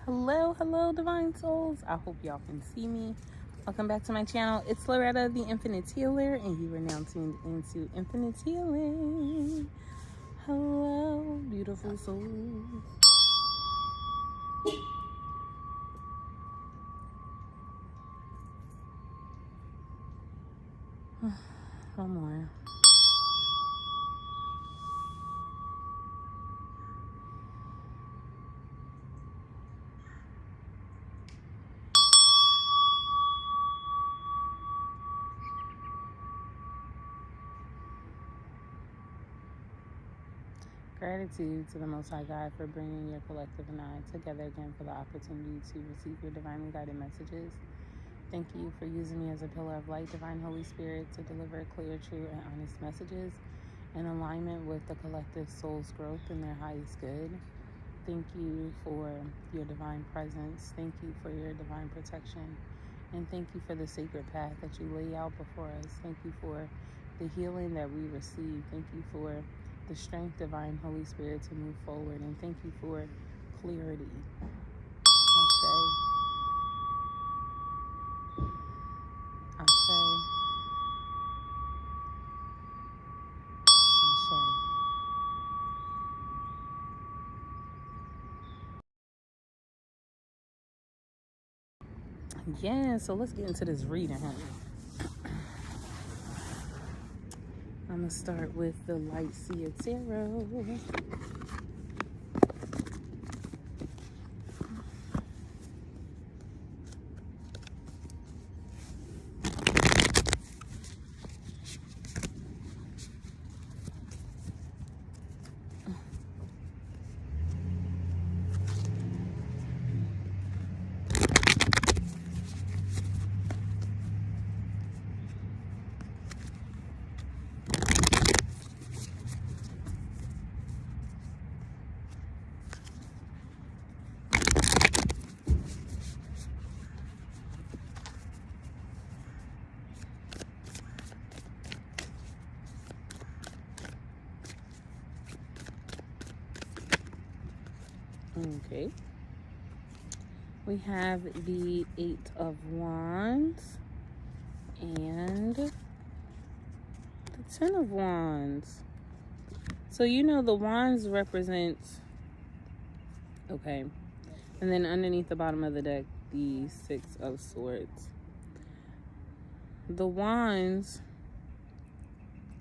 Hello, divine souls. I hope y'all can see me. Welcome back to my channel. It's Loretta, the Infinite Healer, and you are now tuned into Infinite Healing. Hello, beautiful souls. One more. Gratitude to the Most High God for bringing your collective and I together again for the opportunity to receive your divinely guided messages. Thank you for using me as a pillar of light, Divine Holy Spirit, to deliver clear, true, and honest messages in alignment with the collective soul's growth and their highest good. Thank you for your divine presence. Thank you for your divine protection. And thank you for the sacred path that you lay out before us. Thank you for the healing that we receive. Thank you for the strength, Divine Holy Spirit, to move forward. And thank you for clarity. Ashe. Ashe. Ashe. Yeah, so let's get into this reading, honey. I'm going to start with the Light Seer Tarot. Okay. We have the Eight of Wands and the Ten of Wands. So you know the Wands represents, okay, and then underneath the bottom of the deck, the Six of Swords. The Wands,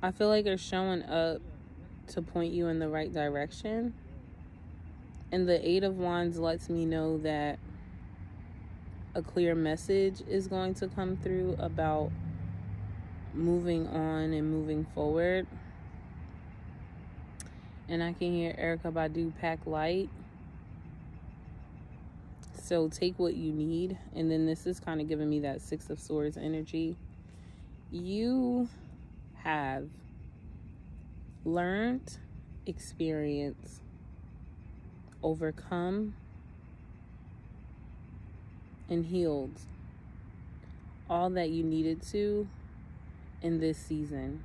I feel like are showing up to point you in the right direction. And the Eight of Wands lets me know that a clear message is going to come through about moving on and moving forward. And I can hear Erykah Badu, Pack Light. So take what you need. And then this is kind of giving me that Six of Swords energy. You have learned, experienced, overcome, and healed all that you needed to in this season.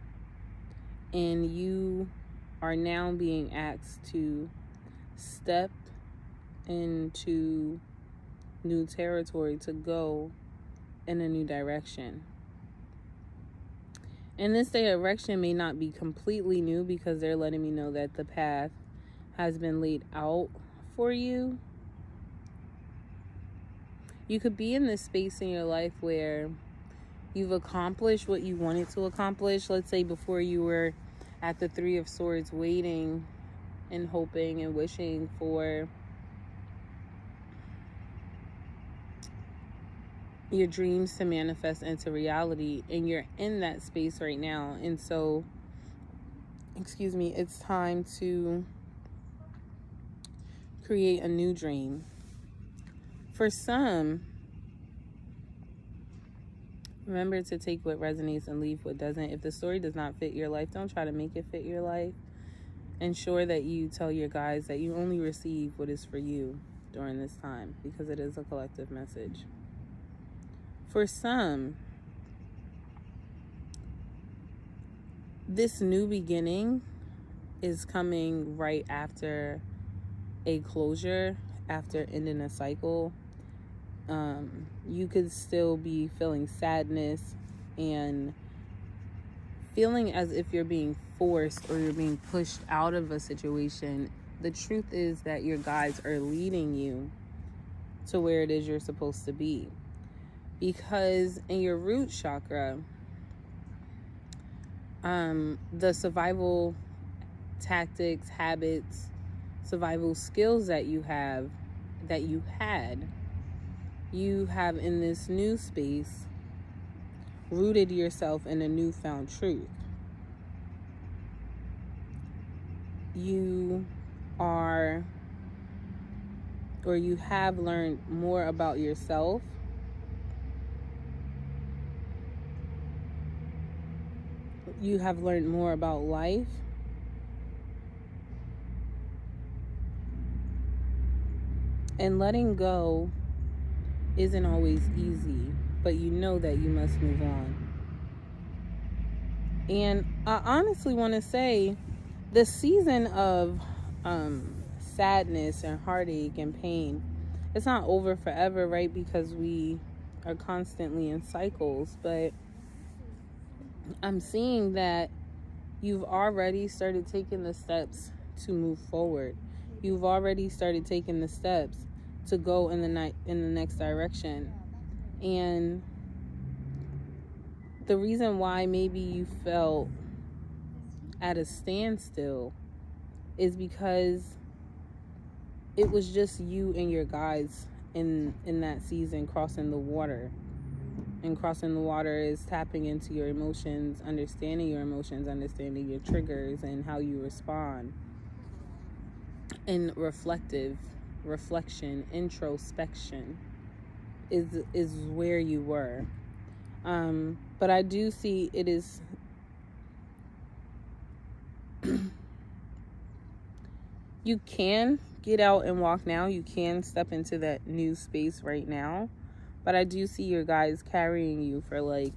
And you are now being asked to step into new territory, to go in a new direction. And this direction may not be completely new because they're letting me know that the path has been laid out for you. You could be in this space in your life where you've accomplished what you wanted to accomplish. Let's say before you were at the Three of Swords, waiting and hoping and wishing for your dreams to manifest into reality, and you're in that space right now. And so, it's time to create a new dream. For some, remember to take what resonates and leave what doesn't. If the story does not fit your life, don't try to make it fit your life. Ensure that you tell your guides that you only receive what is for you during this time, because it is a collective message. For some, this new beginning is coming right after a closure after ending a cycle, you could still be feeling sadness and feeling as if you're being forced or you're being pushed out of a situation. The truth is that your guides are leading you to where it is you're supposed to be. Because in your root chakra, the survival tactics, habits, survival skills that you have in this new space rooted yourself in a newfound truth. You have learned more about yourself. You have learned more about life. And letting go isn't always easy, but you know that you must move on. And I honestly want to say the season of sadness and heartache and pain, it's not over forever, right? Because we are constantly in cycles, but I'm seeing that you've already started taking the steps to move forward. You've already started taking the steps to go in the next direction. And the reason why maybe you felt at a standstill is because it was just you and your guides in that season crossing the water. And crossing the water is tapping into your emotions, understanding understanding your triggers and how you respond. And reflection, introspection is where you were. But I do see it is you can get out and walk now. You can step into that new space right now. But I do see your guys carrying you for like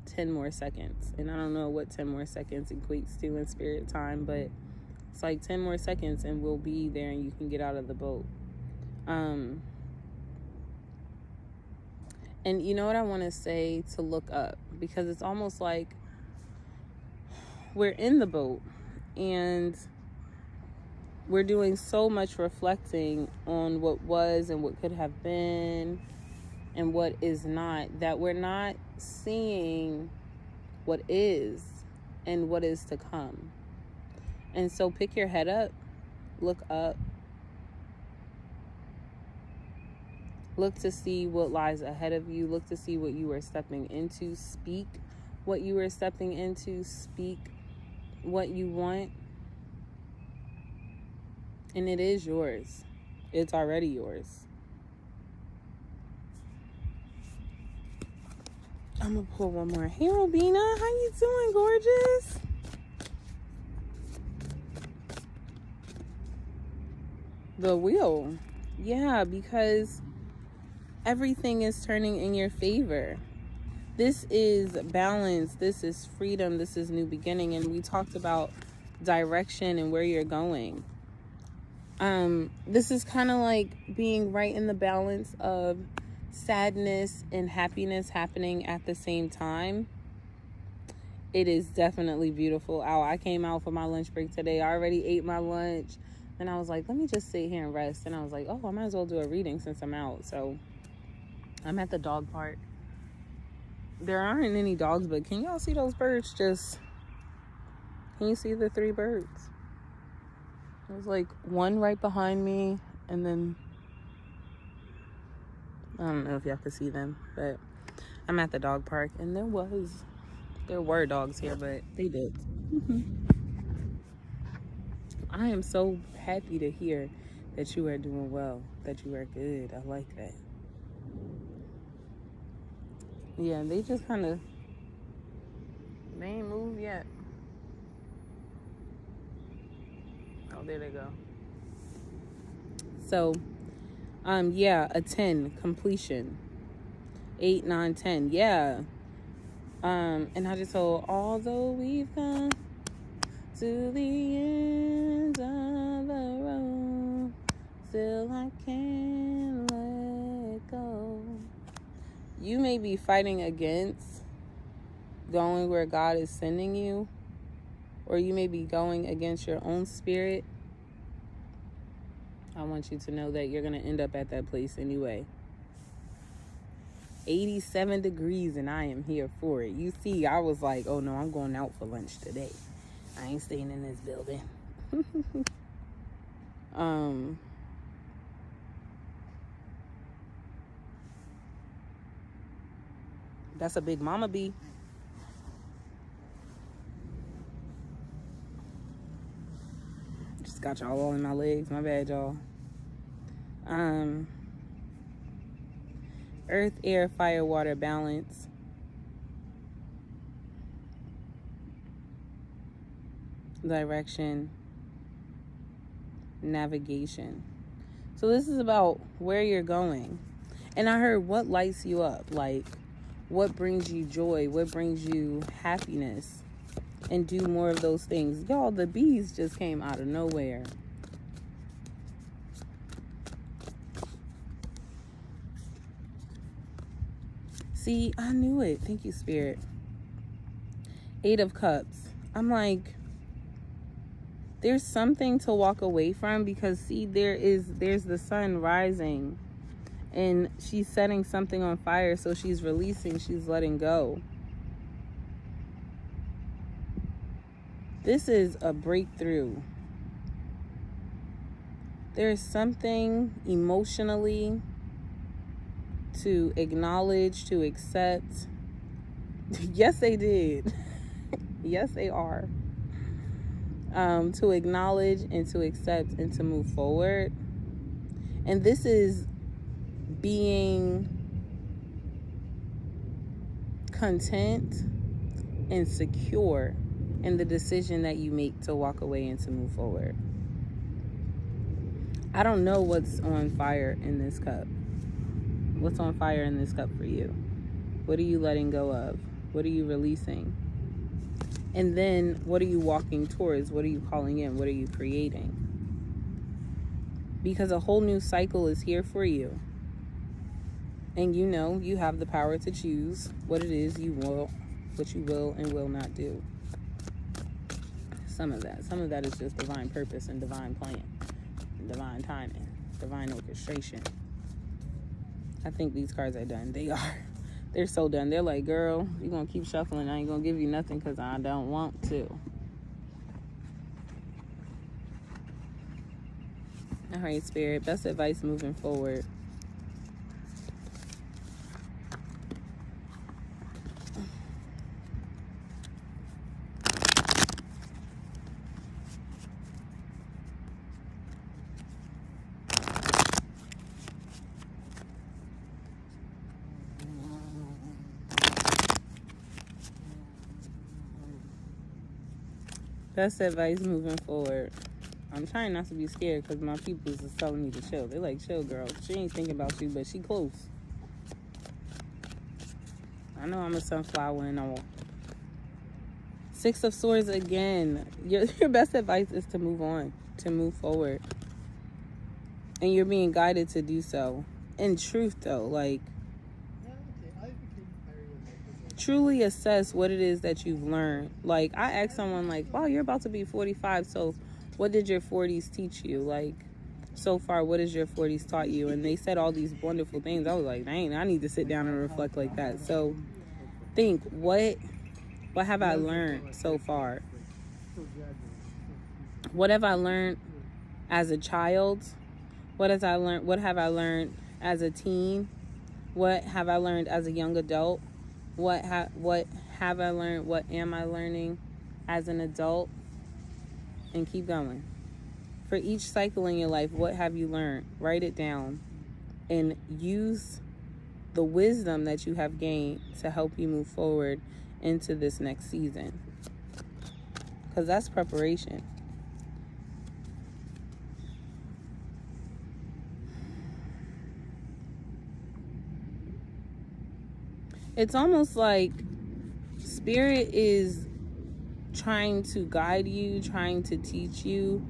10 more seconds. And I don't know what 10 more seconds equates to in spirit time, but it's like 10 more seconds and we'll be there and you can get out of the boat. And you know what I want to say to look up, because it's almost like we're in the boat and we're doing so much reflecting on what was and what could have been and what is not, that we're not seeing what is and what is to come. And so pick your head up, look up, look to see what lies ahead of you, look to see what you are stepping into, speak what you are stepping into, speak what you want, and it is yours. It's already yours. I'm gonna pull one more. Hey, Robina, how you doing, gorgeous? The wheel. Yeah, because everything is turning in your favor. This is balance. This is freedom. This is new beginning. And we talked about direction and where you're going. This is kind of like being right in the balance of sadness and happiness happening at the same time. It is definitely beautiful out. I came out for my lunch break today. I already ate my lunch. And I was like, let me just sit here and rest. And I was like, oh, I might as well do a reading since I'm out. So I'm at the dog park. There aren't any dogs, but can y'all see those birds? Can you see the 3 birds? There's like one right behind me, and then I don't know if y'all can see them, but I'm at the dog park, and there were dogs here, but they did. I am so happy to hear that you are doing well, that you are good. I like that. Yeah, they just kind of, they ain't moved yet. Oh, there they go. So, yeah, a 10, completion. 8, 9, 10, yeah. And I just told, although we've come to the end of the road, still I can't let go. You may be fighting against going where God is sending you, or you may be going against your own spirit. I want you to know that you're going to end up at that place anyway. 87 degrees and I am here for it. You see, I was like, oh no, I'm going out for lunch today. I ain't staying in this building. That's a big mama bee. Just got y'all all in my legs. My bad, y'all. Earth, air, fire, water, balance. Direction. Navigation. So this is about where you're going. And I heard what lights you up. Like, what brings you joy? What brings you happiness? And do more of those things. Y'all, the bees just came out of nowhere. See, I knew it. Thank you, Spirit. 8 of Cups. I'm like, there's something to walk away from, because see, there's the sun rising and she's setting something on fire. So she's releasing, she's letting go. This is a breakthrough. There's something emotionally to acknowledge, to accept. Yes, they did. Yes, they are. To acknowledge and to accept and to move forward. And this is being content and secure in the decision that you make to walk away and to move forward. I don't know what's on fire in this cup. What's on fire in this cup for you? What are you letting go of? What are you releasing? And then what are you walking towards? What are you calling in? What are you creating? Because a whole new cycle is here for you. And you know you have the power to choose what it is you will, what you will and will not do. Some of that is just divine purpose and divine plan, and divine timing, divine orchestration. I think these cards are done. They are. They're so done. They're like, girl, you're going to keep shuffling. I ain't going to give you nothing because I don't want to. All right, Spirit. Best advice moving forward. Best advice moving forward. I'm trying not to be scared because my peoples is telling me to chill. They're like, chill, girl. She ain't thinking about you, but she close. I know I'm a sunflower and all. 6 of Swords again. Your best advice is to move on, to move forward. And you're being guided to do so. In truth, though, like, truly assess what it is that you've learned. Like, I asked someone, like, wow, you're about to be 45, so what did your 40s teach you? Like, so far, what has your 40s taught you? And they said all these wonderful things. I was like, dang, I need to sit down and reflect like that. So think, what have I learned so far? What have I learned as a child? What have I learned as a teen? What have I learned as a young adult? What have I learned? What am I learning as an adult? And keep going. For each cycle in your life, what have you learned? Write it down and use the wisdom that you have gained to help you move forward into this next season. Because that's preparation. It's almost like Spirit is trying to guide you, trying to teach you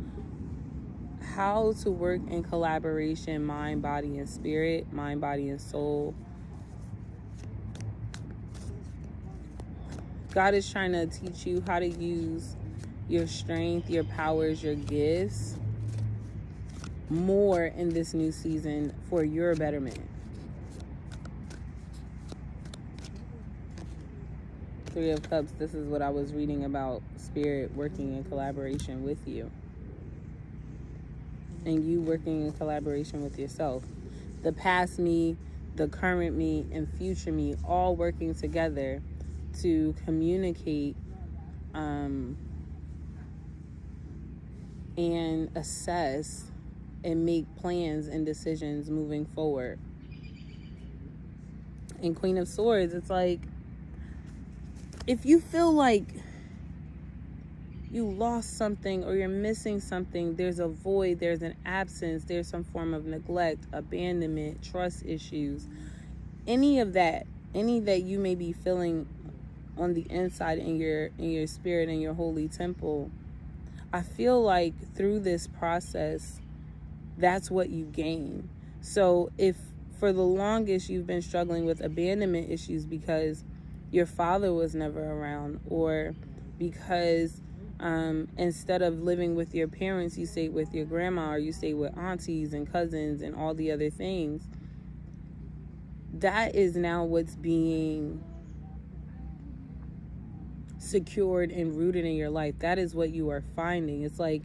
how to work in collaboration, mind, body, and spirit, mind, body, and soul. God is trying to teach you how to use your strength, your powers, your gifts more in this new season for your betterment. Three of Cups, this is what I was reading about Spirit working in collaboration with you. And you working in collaboration with yourself. The past me, the current me, and future me all working together to communicate and assess and make plans and decisions moving forward. In Queen of Swords, it's like, if you feel like you lost something or you're missing something, there's a void, there's an absence, there's some form of neglect, abandonment, trust issues, any that you may be feeling on the inside in your spirit, in your holy temple, I feel like through this process, that's what you gain. So if for the longest you've been struggling with abandonment issues because your father was never around, or because instead of living with your parents, you stayed with your grandma, or you stayed with aunties and cousins and all the other things, that is now what's being secured and rooted in your life. That is what you are finding. It's like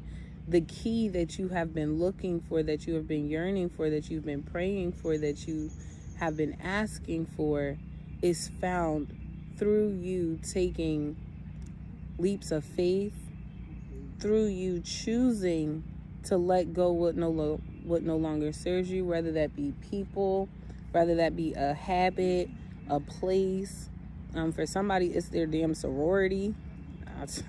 the key that you have been looking for, that you have been yearning for, that you've been praying for, that you have been asking for, is found through you taking leaps of faith, through you choosing to let go what no longer serves you, whether that be people, whether that be a habit, a place. For somebody, it's their damn sorority.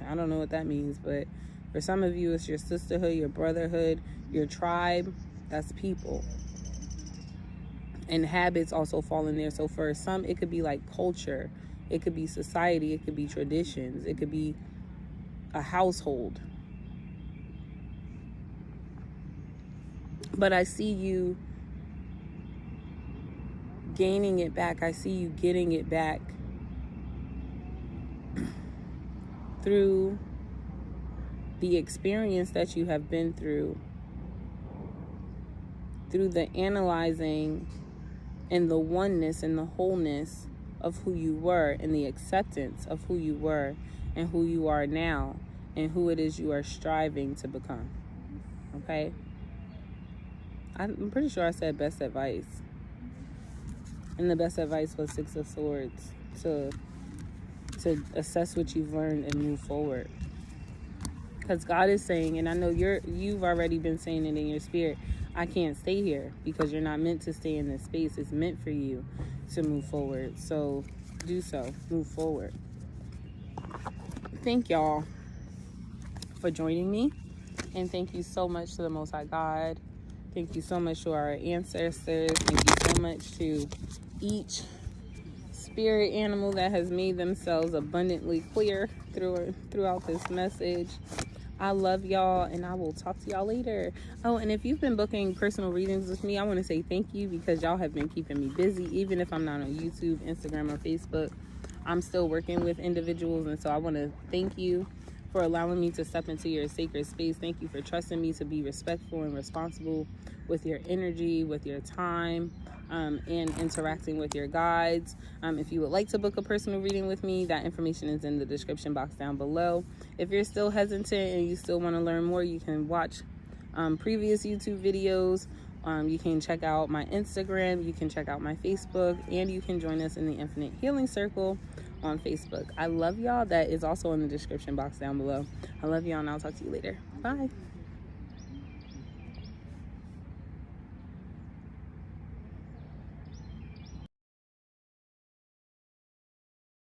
I don't know what that means, but for some of you, it's your sisterhood, your brotherhood, your tribe. That's people. And habits also fall in there. So for some, it could be like culture. It could be society. It could be traditions. It could be a household. But I see you gaining it back. I see you getting it back through the experience that you have been through the analyzing and the oneness and the wholeness of who you were, and the acceptance of who you were and who you are now and who it is you are striving to become. Okay? I'm pretty sure I said best advice. And the best advice was Six of Swords, to assess what you've learned and move forward. Because God is saying, and I know you've already been saying it in your spirit, I can't stay here because you're not meant to stay in this space. It's meant for you to move forward. So do so. Move forward. Thank y'all for joining me. And thank you so much to the Most High God. Thank you so much to our ancestors. Thank you so much to each spirit animal that has made themselves abundantly clear throughout this message. I love y'all, and I will talk to y'all later. Oh, and if you've been booking personal readings with me, I want to say thank you, because y'all have been keeping me busy. Even if I'm not on YouTube, Instagram, or Facebook, I'm still working with individuals, and so I want to thank you for allowing me to step into your sacred space. Thank you for trusting me to be respectful and responsible with your energy, with your time, and interacting with your guides. If you would like to book a personal reading with me, that information is in the description box down below. If you're still hesitant and you still want to learn more, you can watch previous YouTube videos. You can check out my Instagram, you can check out my Facebook, and you can join us in the Infinite Healing Circle on Facebook. I love y'all. That is also in the description box down below. I love y'all, and I'll talk to you later. Bye.